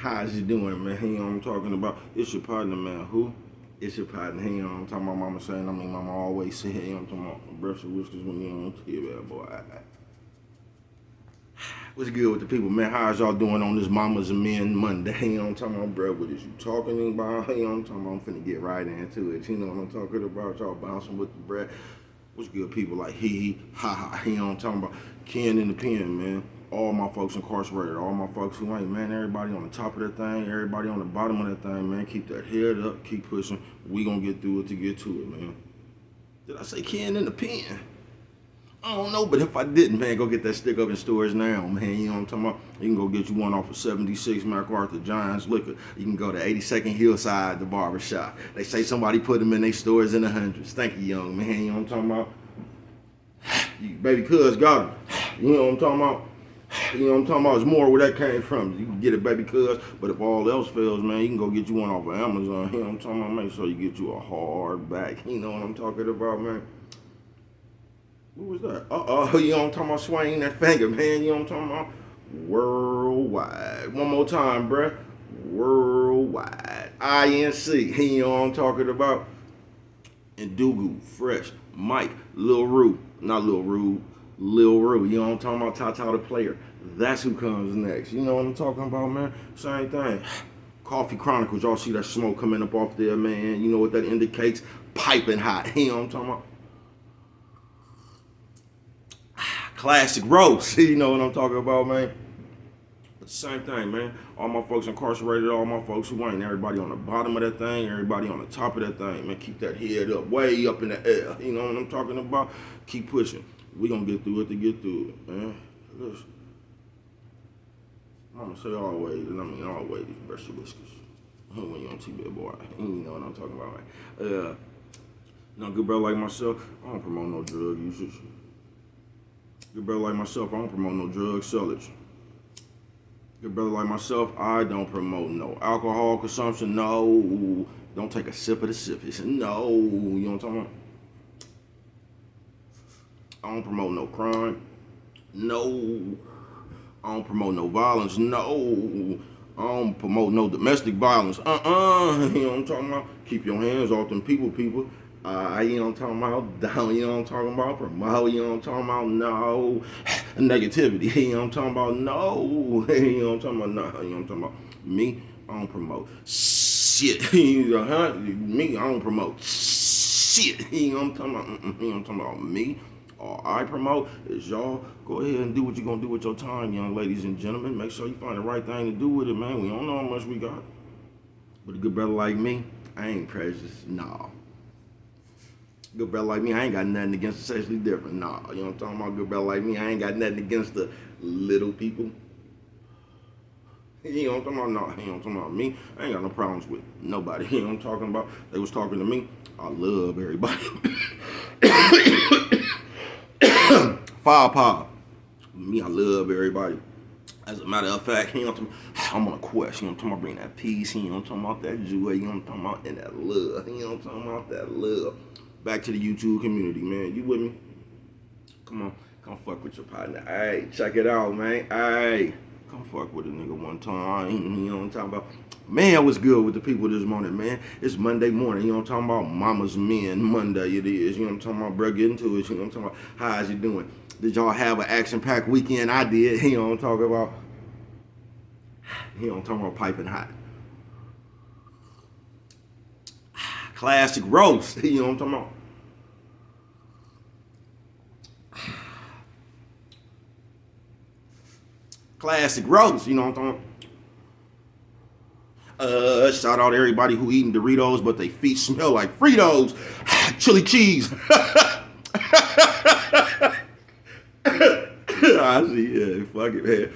How's you doing, man? You know what I'm talking about? It's your partner, man. Who? It's your partner. You know what I'm talking about? Mama saying, mama always say, you know what I'm talking about? Brush your whiskers when you on TV, boy. What's good with the people, man? How's y'all doing on this Mamas and Men Monday? You know what I'm talking about, bro? What is you talking about? You know what I'm talking about? I'm finna get right into it. You know what I'm talking about? Y'all bouncing with the bread. What's good, people like hee, ha ha, you know what I'm talking about? Ken in the pen, man. All my folks incarcerated, all my folks who ain't, man. Everybody on the top of that thing, everybody on the bottom of that thing, man. Keep that head up, keep pushing. We gonna get through it to get to it, man. Did I say Ken in the pen? I don't know, but if I didn't, man, go get that stick up in stores now, man. You know what I'm talking about? You can go get you one off of 76 MacArthur Giants Liquor. You can go to 82nd Hillside, the barbershop. They say somebody put them in their stores in the hundreds. Thank you, young man. You know what I'm talking about? Baby cuz got them. You know what I'm talking about? You know what I'm talking about? It's more where that came from. You can get it, baby cuz, but if all else fails, man, you can go get you one off of Amazon. You know what I'm talking about? Make sure you get you a hardback. You know what I'm talking about, man? What was that? You know what I'm talking about? Swing that finger, man. You know what I'm talking about? Worldwide. One more time, bruh. Worldwide. INC. You know what I'm talking about? And Dugu, Fresh, Mike, Lil Rue. Not Lil Rue. Lil Rue. You know what I'm talking about? Tata the player. That's who comes next. You know what I'm talking about, man? Same thing. Coffee Chronicles. Y'all see that smoke coming up off there, man. You know what that indicates? Piping hot. You know what I'm talking about? Classic roast. You know what I'm talking about, man? But same thing, man. All my folks incarcerated, all my folks who ain't. Everybody on the bottom of that thing, everybody on the top of that thing, man. Keep that head up, way up in the air. You know what I'm talking about? Keep pushing. We gonna get through it to get through it, man. Listen. I'm gonna say always, and I mean always, brush your whiskers. When you on TV, boy. You know what I'm talking about, man. Now, good brother like myself, I don't promote no drug usage. Good brother like myself, I don't promote no drug sellage. Good brother like myself, I don't promote no alcohol consumption. No, don't take a sip of the sippies. No, you know what I'm talking about? I don't promote no crime. No, I don't promote no violence. No, I don't promote no domestic violence. You know what I'm talking about? Keep your hands off them people. You know what I'm talking about? Down, you know what I'm talking about? Promote, you know what I'm talking about? No. Negativity, you know what I'm talking about? No. You know what I'm talking about? No. You know what I'm talking about? Me, I don't promote shit. Me, I don't promote shit. You know what I'm talking about? You know what I'm talking about? Me, all I promote is y'all go ahead and do what you're going to do with your time, young ladies and gentlemen. Make sure you find the right thing to do with it, man. We don't know how much we got. But a good brother like me, I ain't prejudiced. Nah. Good brother like me, I ain't got nothing against the sexually different. Nah, you know what I'm talking about? Good brother like me, I ain't got nothing against the little people. You know what I'm talking about? Nah, you know what I'm talking about? Me, I ain't got no problems with nobody. You know what I'm talking about? They was talking to me. I love everybody. Firepower. Me, I love everybody. As a matter of fact, you know what I'm talking about? I'm on a quest. You know what I'm talking about? Bring that peace. You know what I'm talking about? That joy. You know what I'm talking about? And that love. You know what I'm talking about? That love. Back to the YouTube community, man. You with me? Come on. Come fuck with your partner. Hey, check it out, man. Hey, come fuck with a nigga one time. You know what I'm talking about? Man, what's good with the people this morning, man? It's Monday morning. You know what I'm talking about? Mama's Men Monday it is. You know what I'm talking about, bro? Get into it. You know what I'm talking about? How's you doing? Did y'all have an action-packed weekend? I did. You know what I'm talking about? You know what I'm talking about? Piping hot. Classic roast. You know what I'm talking about? Classic roast. You know what I'm talking about? Shout out to everybody who eating Doritos, but they feet smell like Fritos. Chili cheese. I see, yeah, fuck it, man.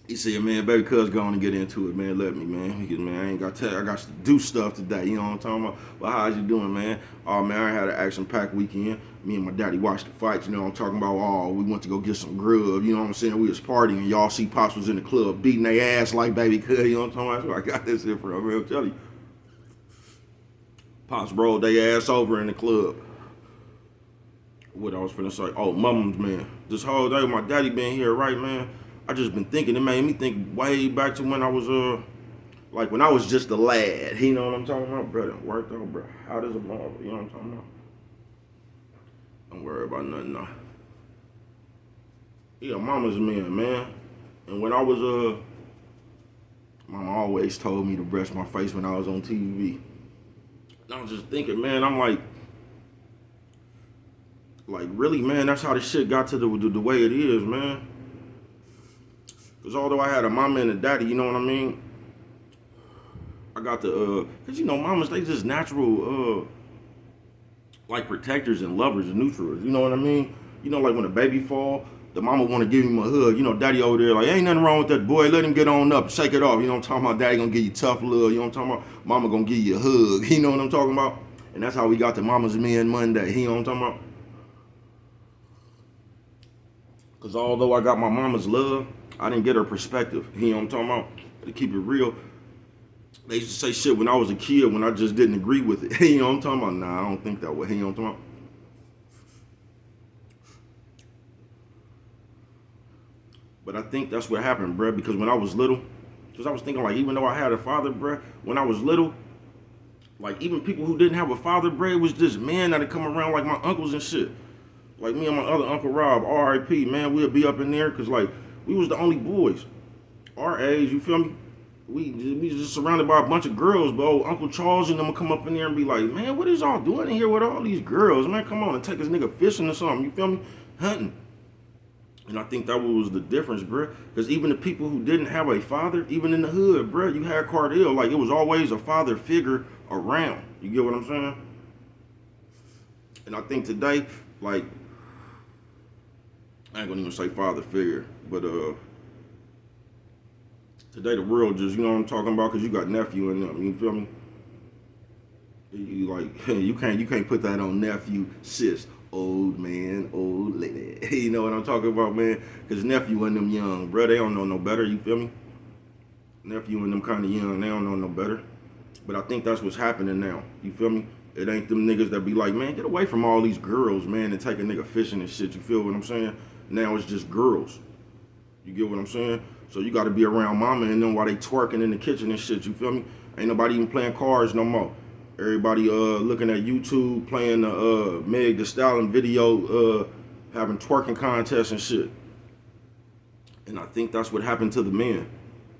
He said, man, baby cuz going to get into it, man. Let me, man. Because, man, I ain't got to tell you, I got to do stuff today. You know what I'm talking about? But how's you doing, man? Oh, man, I had an action-packed weekend. Me and my daddy watched the fights, you know what I'm talking about? Oh, we went to go get some grub, you know what I'm saying? We was partying. Y'all see Pops was in the club beating their ass like baby cuz, you know what I'm talking about? That's where I got this here from, man. I'm telling you. Pops rolled their ass over in the club. What I was finna say? Oh, mums, man. This whole day, my daddy been here, right, man? I just been thinking. It made me think way back to when I was like when I was just a lad. You know what I'm talking about, bro? It worked out, bro. How does a marvel? You know what I'm talking about? Don't worry about nothing now. Yeah, mama's man. And when I was mama always told me to brush my face when I was on TV. And I was just thinking, man, I'm like really, man, that's how this shit got to the way it is, man. Because although I had a mama and a daddy, you know what I mean? I got the, because, you know, mamas, they just natural, like protectors and lovers and neutrals, you know what I mean? You know, like when a baby fall, the mama want to give him a hug. You know, daddy over there, like, ain't nothing wrong with that boy. Let him get on up, shake it off. You know what I'm talking about? Daddy gonna give you tough love. You know what I'm talking about? Mama gonna give you a hug. You know what I'm talking about? And that's how we got to Mama's Men Monday. You know what I'm talking about? Because although I got my mama's love, I didn't get her perspective. You know what I'm talking about? To keep it real, they used to say shit when I was a kid when I just didn't agree with it. You know what I'm talking about? Nah, I don't think that way. You know what I'm talking about? But I think that's what happened, bruh, because when I was little, because I was thinking, like, even though I had a father, bruh, when I was little, like, even people who didn't have a father, bruh, it was just men that'd come around, like my uncles and shit. Like me and my other Uncle Rob, R.I.P., man, we'd be up in there, because, like, we was the only boys. Our age, you feel me? We just surrounded by a bunch of girls, but Uncle Charles and them would come up in there and be like, man, what is y'all doing in here with all these girls? Man, come on and take this nigga fishing or something, you feel me? Hunting. And I think that was the difference, bruh. Because even the people who didn't have a father, even in the hood, bruh, you had Cardell. Like, it was always a father figure around. You get what I'm saying? And I think today, like, I ain't gonna even say father figure, but today the world just, you know what I'm talking about? Because you got nephew in them, you feel me? You like, you can't put that on nephew, sis. Old man, old lady. You know what I'm talking about, man? Because nephew and them young, bro, they don't know no better, you feel me? Nephew and them kind of young, they don't know no better. But I think that's what's happening now, you feel me? It ain't them niggas that be like, man, get away from all these girls, man, and take a nigga fishing and shit, you feel what I'm saying? Now it's just girls. You get what I'm saying? So you got to be around mama and them while they twerking in the kitchen and shit, you feel me? Ain't nobody even playing cards no more. Everybody looking at YouTube, playing the Meg Thee Stallion video, having twerking contests and shit. And I think that's what happened to the men.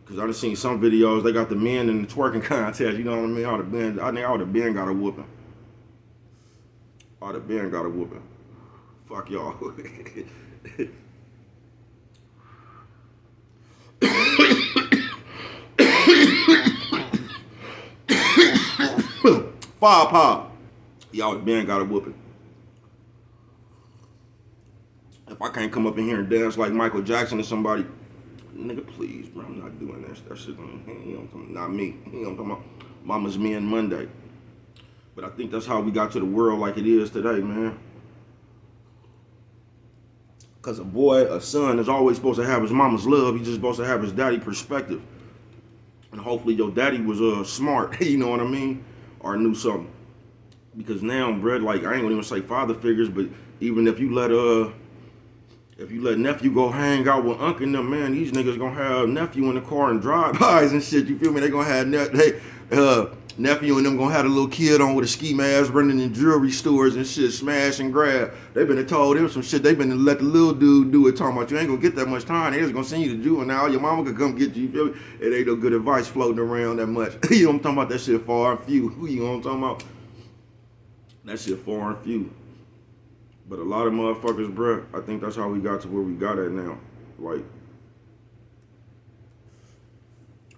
Cause I done seen some videos, they got the men in the twerking contest, you know what I mean? I think all the men got a whooping. All the men got a whooping. Fuck y'all. Fire pop. Y'all been got a whooping. If I can't come up in here and dance like Michael Jackson or somebody, nigga, please, bro, I'm not doing that. That shit, not me. You know what I'm talking about? Mama's Men Monday. But I think that's how we got to the world like it is today, man. Because a son is always supposed to have his mama's love. He's just supposed to have his daddy perspective. And hopefully your daddy was smart, you know what I mean? Or knew something. Because now, bro, like, I ain't gonna even say father figures, but even if you let nephew go hang out with uncle and them, man, these niggas gonna have nephew in the car and drive-bys and shit, you feel me? They gonna have nephew and them gonna have a little kid on with a ski mask running in jewelry stores and shit, smash and grab. They been told him some shit, they been let the little dude do it, talking about you ain't gonna get that much time, they just gonna send you to juvenile, your mama could come get you, you feel me? It ain't no good advice floating around that much. You know what I'm talking about? That shit far and few. You know what I'm talking about? That shit far and few. But a lot of motherfuckers, bruh, I think that's how we got to where we got at now. Like,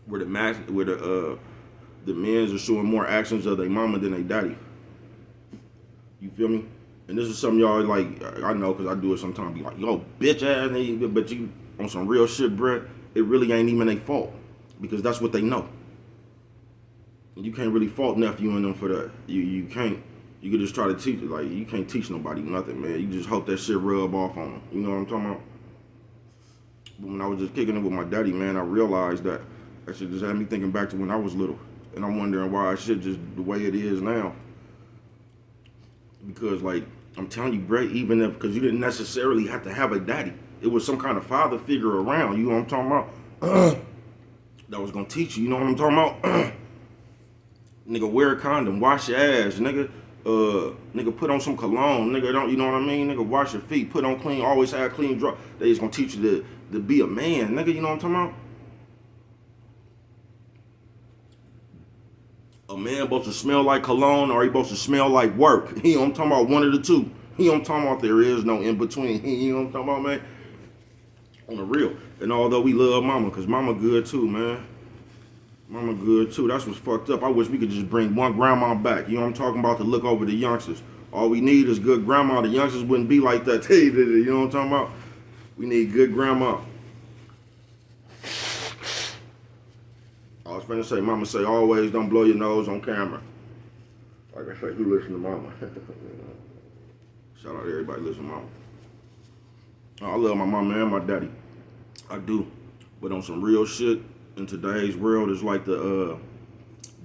where the men's are showing more actions of their mama than their daddy. You feel me? And this is something y'all like, I know because I do it sometimes, be like, yo, bitch ass nigga, but you on some real shit, bruh, it really ain't even their fault. Because that's what they know. And you can't really fault nephew and them for that. You can't. You could just try to teach it. Like, you can't teach nobody nothing, man. You just hope that shit rub off on them. You know what I'm talking about? But when I was just kicking it with my daddy, man, I realized that shit just had me thinking back to when I was little. And I'm wondering why shit just the way it is now. Because, like, I'm telling you, Brett, even if, because you didn't necessarily have to have a daddy. It was some kind of father figure around. You know what I'm talking about? That was gonna teach you. You know what I'm talking about? Nigga, wear a condom. Wash your ass, nigga. Nigga, put on some cologne. Nigga, don't you know what I mean? Nigga, wash your feet. Put on clean. Always have clean draw. They just gonna teach you to be a man, nigga. You know what I'm talking about? A man supposed to smell like cologne or he supposed to smell like work. He don't talking about one of the two. He don't talking about there is no in between. You know what I'm talking about, man? On the real. And although we love mama, cause mama good too, man. Mama good too. That's what's fucked up. I wish we could just bring one grandma back. You know what I'm talking about? To look over the youngsters. All we need is good grandma. The youngsters wouldn't be like that. You know what I'm talking about? We need good grandma. I was finna say, mama say, always don't blow your nose on camera. Like I say, you listen to mama. Shout out to everybody listen to mama. I love my mama and my daddy. I do. But on some real shit, in today's world, it's like the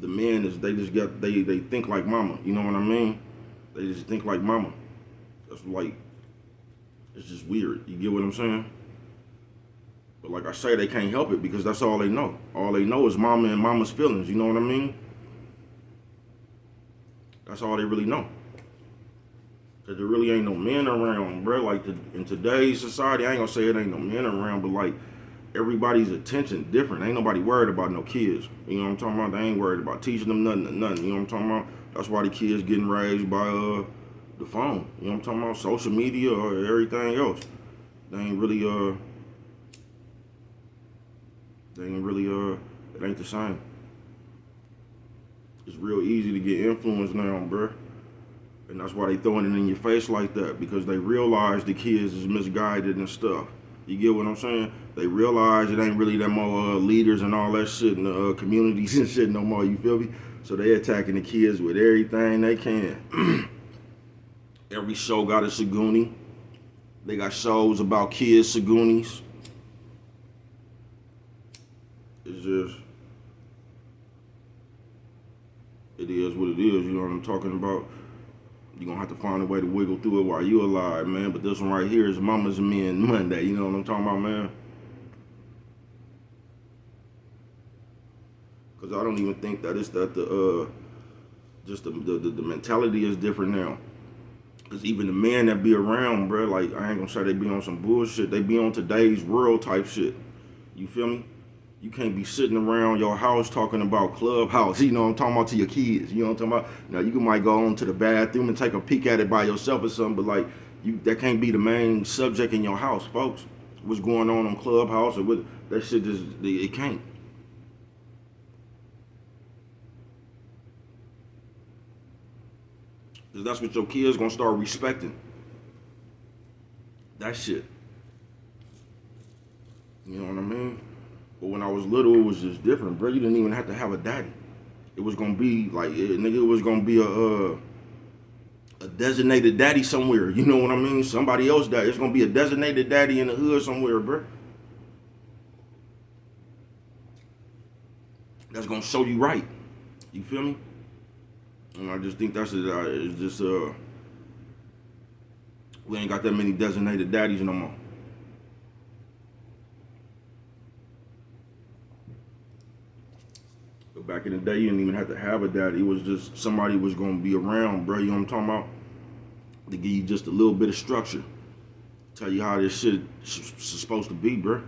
men is they think like mama. You know what I mean? They just think like mama. That's like, it's just weird. You get what I'm saying? But like I say, they can't help it because that's all they know. All they know is mama and mama's feelings. You know what I mean? That's all they really know. Cause there really ain't no men around, bro. Like in today's society, I ain't gonna say it ain't no men around, but like everybody's attention different. Ain't nobody worried about no kids. You know what I'm talking about? They ain't worried about teaching them nothing. You know what I'm talking about? That's why the kids getting raised by the phone. You know what I'm talking about? Social media or everything else. They ain't really it ain't the same. It's real easy to get influenced now, bruh. And that's why they throwing it in your face like that, because they realize the kids is misguided and stuff. You get what I'm saying? They realize it ain't really that more leaders and all that shit in the communities and shit no more, you feel me? So they attacking the kids with everything they can. Every show got a Saguni. They got shows about kids Sagunis. It's just, it is what it is, you know what I'm talking about? You're gonna have to find a way to wiggle through it while you alive, man. But this one right here is Mamas and Men Monday, you know what I'm talking about, man? Cause I don't even think that it's that the mentality is different now. Cause even the men that be around, bro, like I ain't gonna say they be on some bullshit. They be on today's world type shit. You feel me? You can't be sitting around your house talking about Clubhouse, you know what I'm talking about, to your kids, you know what I'm talking about? Now, you might go on to the bathroom and take a peek at it by yourself or something, but like, that can't be the main subject in your house, folks. What's going on Clubhouse or what, that shit just, it can't. Because that's what your kids gonna start respecting. That shit. You know what I mean? But when I was little, it was just different, bro. You didn't even have to have a daddy. It was gonna be like, nigga, it was gonna be a designated daddy somewhere. You know what I mean? Somebody else daddy. It's gonna be a designated daddy in the hood somewhere, bro. That's gonna show you right. You feel me? And I just think that's it. It's just we ain't got that many designated daddies no more. Back in the day, you didn't even have to have a daddy. It was just somebody was gonna be around, bro. You know what I'm talking about? To give you just a little bit of structure, tell you how this shit is supposed to be, bro.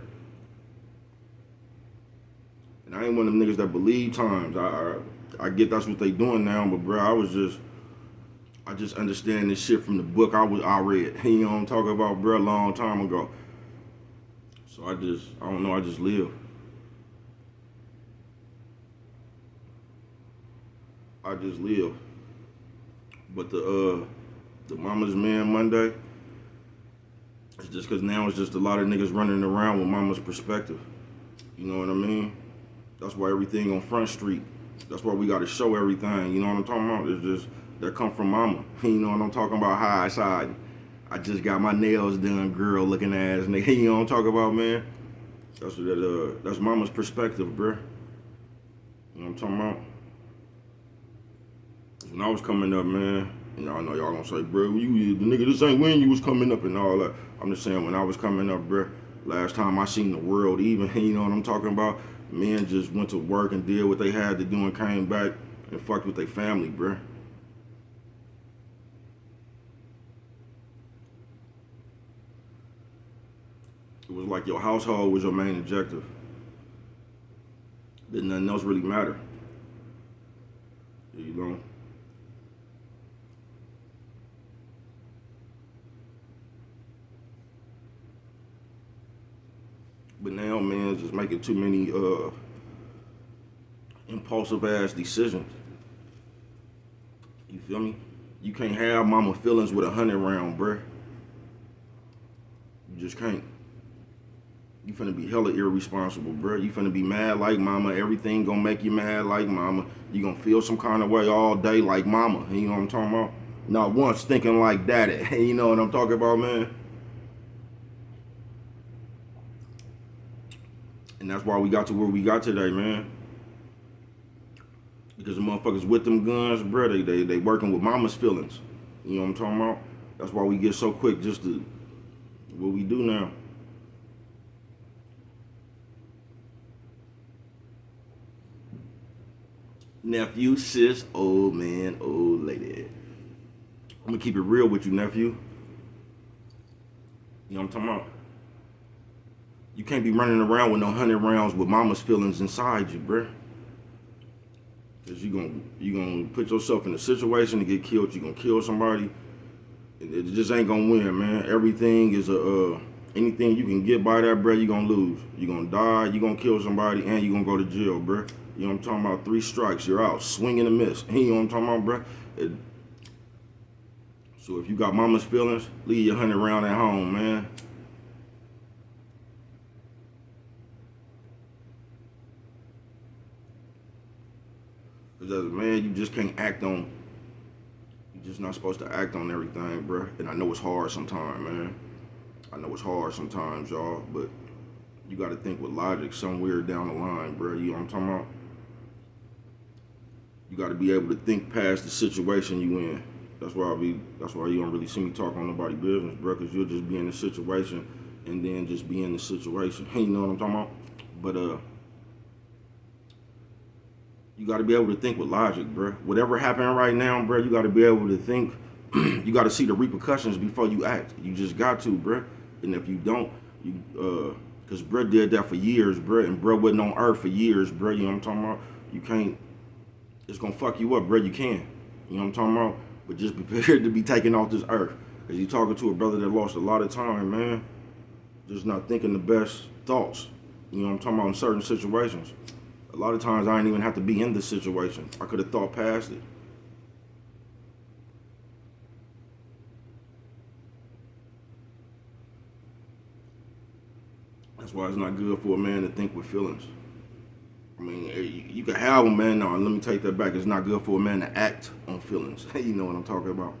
And I ain't one of them niggas that believe times. I get that's what they doing now, but bro, I just understand this shit from the book I read. You know what I'm talking about, bro? A long time ago. So I don't know. I just live. I just live. But the Mama's Man Monday, it's just because now it's just a lot of niggas running around with mama's perspective. You know what I mean? That's why everything on Front Street. That's why we got to show everything. You know what I'm talking about? It's just that come from mama. You know what I'm talking about? High side. I just got my nails done, girl looking ass nigga. You know what I'm talking about, man? That's mama's perspective, bruh. You know what I'm talking about? When I was coming up, man, You know, I know y'all gonna say, bro, you the nigga, this ain't when you was coming up and all that. I'm just saying, when I was coming up, bro, last time I seen the world even, you know what I'm talking about? Men just went to work and did what they had to do and came back and fucked with their family, bro. It was like your household was your main objective. Then nothing else really mattered. You know? But now, man, just making too many impulsive ass decisions. You feel me? You can't have mama feelings with 100 round, bruh. You just can't. You finna be hella irresponsible, bruh. You finna be mad like mama. Everything gonna make you mad like mama. You gonna feel some kind of way all day like mama. You know what I'm talking about? Not once thinking like daddy. You know what I'm talking about, man? And that's why we got to where we got today, man. Because the motherfuckers with them guns, bro, they working with mama's feelings. You know what I'm talking about? That's why we get so quick just to what we do now. Nephew, sis, old man, old lady. I'm gonna keep it real with you, nephew. You know what I'm talking about? You can't be running around with no 100 rounds with mama's feelings inside you, bruh. Cause you gonna put yourself in a situation to get killed. You gonna kill somebody. It just ain't gonna win, man. Everything is anything you can get by that, bruh, you gonna lose. You gonna die. You gonna kill somebody, and you gonna go to jail, bruh. You know what I'm talking about? 3 strikes, you're out. Swing and a miss. You know what I'm talking about, bruh? So if you got mama's feelings, leave your 100 round at home, man. Cause as a man, you just can't act on. You're just not supposed to act on everything, bruh. And I know it's hard sometimes, man. I know it's hard sometimes, y'all, but you got to think with logic somewhere down the line, bruh. You know what I'm talking about? You got to be able to think past the situation you in. That's why you don't really see me talk on nobody's business, bro, because you'll just be in the situation and then just be in the situation. You know what I'm talking about? But you got to be able to think with logic, bro. Whatever happened right now, bro, you got to be able to think. You got to see the repercussions before you act. You just got to, bro. And if you don't, because bro did that for years, bro, and bro wasn't on earth for years, bro. You know what I'm talking about? You can't. It's gonna fuck you up, bro. You can. You know what I'm talking about? But just be prepared to be taken off this earth. Cause you talking to a brother that lost a lot of time, man. Just not thinking the best thoughts. You know what I'm talking about in certain situations. A lot of times I didn't even have to be in this situation. I could have thought past it. That's why it's not good for a man to think with feelings. I mean, you can have them, man. No, let me take that back. It's not good for a man to act on feelings. You know what I'm talking about?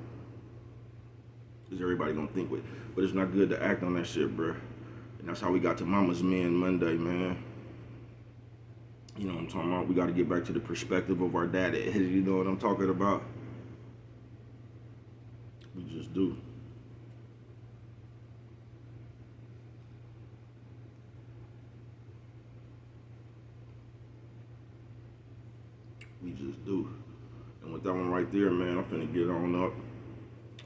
Because everybody gonna think with. But it's not good to act on that shit, bro. And that's how we got to Mama's Men Monday, man. You know what I'm talking about? We got to get back to the perspective of our daddy. You know what I'm talking about? We just do. We just do. And with that one right there, man, I'm finna get on up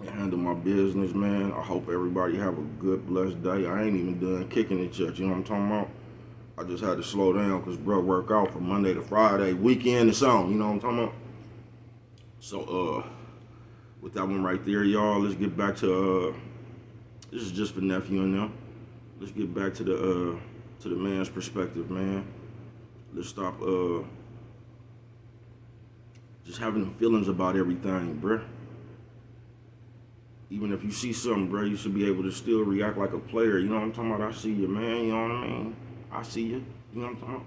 and handle my business, man. I hope everybody have a good, blessed day. I ain't even done kicking it yet, you know what I'm talking about? I just had to slow down because bro work out from Monday to Friday, weekend or something, you know what I'm talking about? So, with that one right there, y'all, let's get back to, this is just for nephew and them. Let's get back to the man's perspective, man. Let's stop, just having them feelings about everything, bruh. Even if you see something, bruh, you should be able to still react like a player. You know what I'm talking about? I see you, man. You know what I mean? I see you. You know what I'm talking about?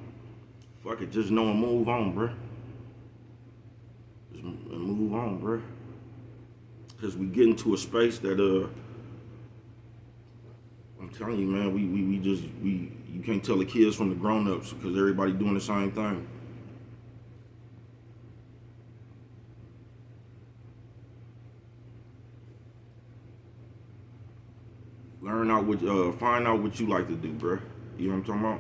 Fuck it. Just know and move on, bruh. Just move on, bruh. Because we get into a space that, I'm telling you, man, you can't tell the kids from the grown-ups because everybody doing the same thing. Find out what you like to do, bruh. You know what I'm talking about?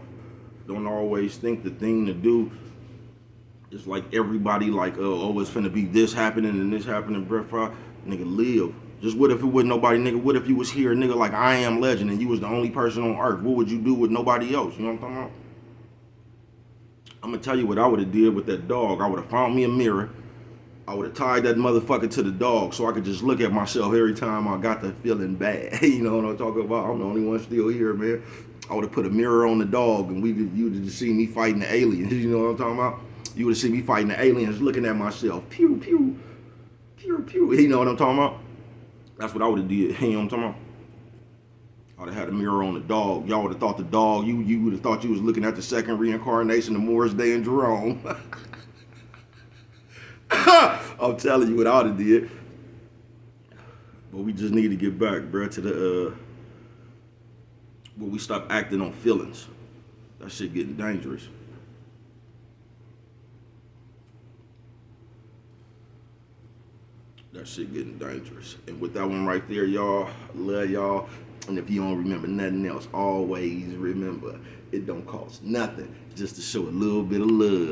Don't always think the thing to do is like everybody like, oh, it's finna be this happening and this happening, bruh. Nigga, live. Just what if it wasn't nobody, nigga? What if you was here, nigga, like I Am Legend, and you was the only person on earth? What would you do with nobody else? You know what I'm talking about? I'm gonna tell you what I would have did with that dog. I would have found me a mirror. I would have tied that motherfucker to the dog so I could just look at myself every time I got to feeling bad. You know what I'm talking about? I'm the only one still here, man. I would have put a mirror on the dog and you would just see me fighting the aliens. You know what I'm talking about? You would have seen me fighting the aliens looking at myself. Pew, pew, pew, pew. You know what I'm talking about? That's what I would have did. You know what I'm talking about? I would have had a mirror on the dog. Y'all would have thought the dog, you would have thought you was looking at the second reincarnation of Morris Day and Jerome. I'm telling you what I would have did. But we just need to get back, bro, to the where we stop acting on feelings. That shit getting dangerous. That shit getting dangerous. And with that one right there, y'all, I love y'all. And if you don't remember nothing else, always remember, it don't cost nothing just to show a little bit of love.